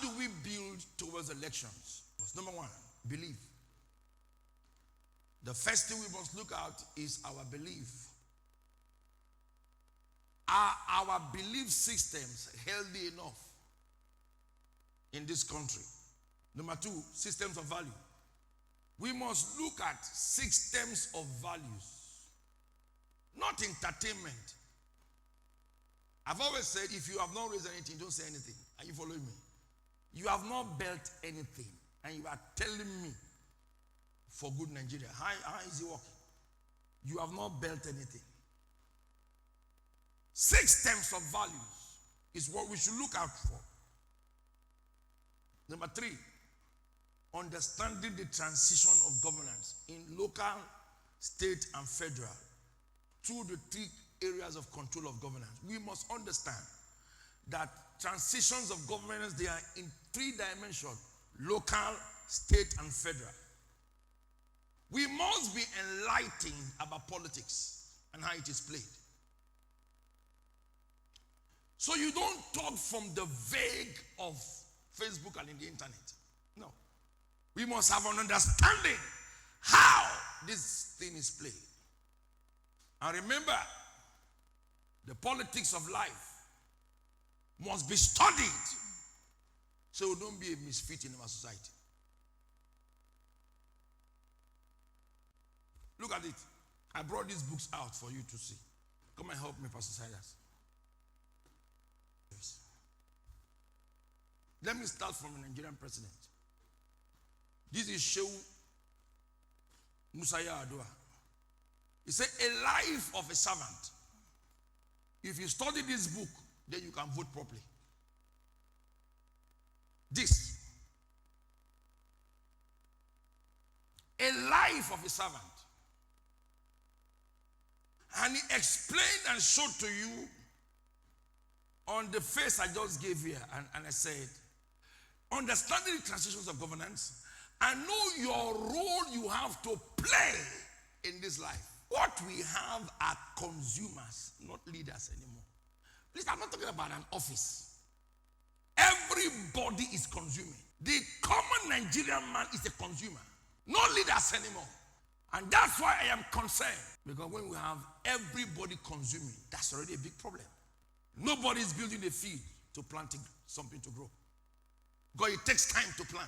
do we build towards elections? Number one, belief. The first thing we must look at is our belief. Are our belief systems healthy enough in this country? Number two, systems of value. We must look at systems of values, not entertainment. I've always said, if you have not raised anything, don't say anything. Are you following me? You have not built anything, and you are telling me for good Nigeria. How is it working? You have not built anything. Systems of values is what we should look out for. Number three, understanding the transition of governance in local, state, and federal through the three areas of control of governance. We must understand that transitions of governance, they are in three dimensions: local, state, and federal. We must be enlightened about politics and how it is played. So you don't talk from the vague of Facebook and in the internet. No. We must have an understanding how this thing is played. And remember, the politics of life must be studied so we don't be a misfit in our society. Look at it. I brought these books out for you to see. Come and help me, Pastor Silas. Let me start from a Nigerian president. This is Shehu Musaya Adua. He said, a life of a servant. If you study this book, then you can vote properly. This. A life of a servant. And he explained and showed to you on the face I just gave here. And I said, understanding the transitions of governance and know your role you have to play in this life. What we have are consumers, not leaders anymore. Please, I'm not talking about an office. Everybody is consuming. The common Nigerian man is a consumer, not leaders anymore. And that's why I am concerned. Because when we have everybody consuming, that's already a big problem. Nobody is building a field to plant something to grow. Because it takes time to plant.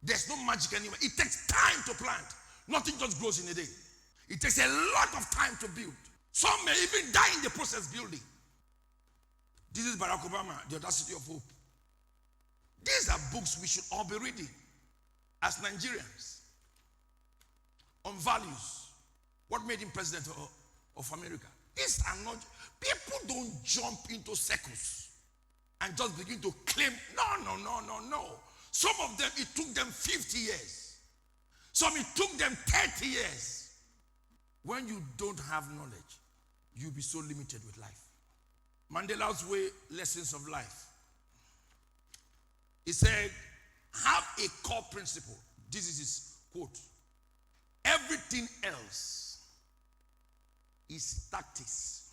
There's no magic anywhere. It takes time to plant. Nothing just grows in a day. It takes a lot of time to build. Some may even die in the process building. This is Barack Obama, The Audacity of Hope. These are books we should all be reading as Nigerians. On values. What made him president of America? These are not, people don't jump into circles and just begin to claim, no. Some of them, it took them 50 years. Some, it took them 30 years. When you don't have knowledge, you'll be so limited with life. Mandela's way, lessons of life. He said, have a core principle. This is his quote. Everything else is tactics.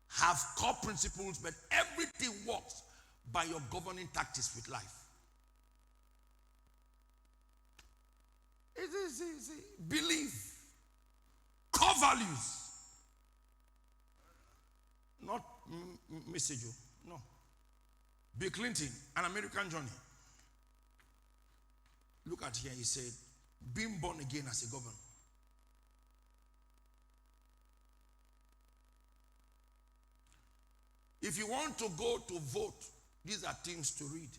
Have core principles, but everything works by your governing tactics with life. Belief, core values, not message. No. Bill Clinton, An American Journey. Look at here, he said, being born again as a governor. If you want to go to vote, these are things to read.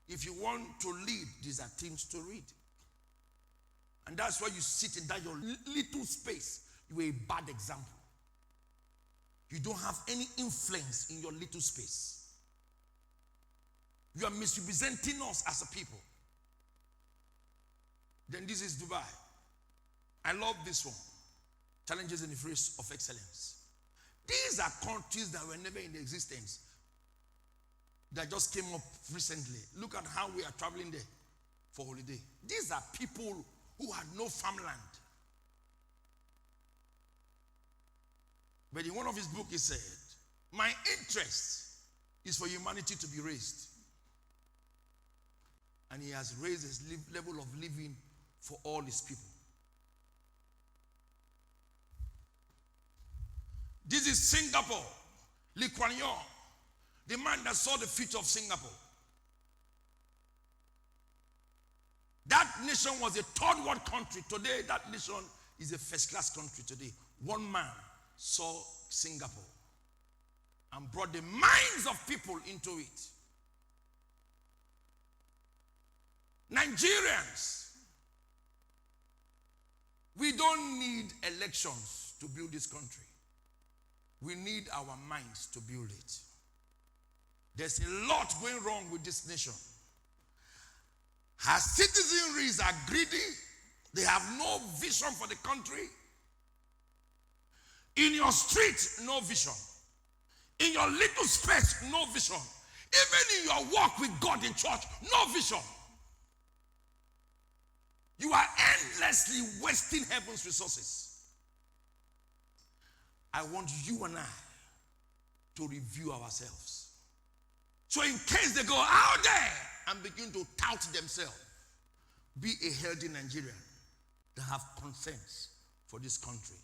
If you want to lead, these are things to read. And that's why you sit in that your little space. You are a bad example. You don't have any influence in your little space. You are misrepresenting us as a people. Then this is Dubai. I love this one. Challenges in the face of excellence. These are countries that were never in existence, that just came up recently. Look at how we are traveling there for holiday. These are people who had no farmland. But in one of his books he said, my interest is for humanity to be raised. And he has raised his level of living for all his people. This is Singapore. Lee Kuan Yew, the man that saw the future of Singapore. That nation was a third world country. Today, that nation is a first-class country today. One man saw Singapore and brought the minds of people into it. Nigerians, we don't need elections to build this country. We need our minds to build it. There's a lot going wrong with this nation. Her citizenries are greedy. They have no vision for the country. In your street, no vision. In your little space, no vision. Even in your walk with God in church, no vision. You are endlessly wasting heaven's resources. I want you and I to review ourselves. So in case they go out there and begin to tout themselves, be a healthy Nigerian that have concerns for this country.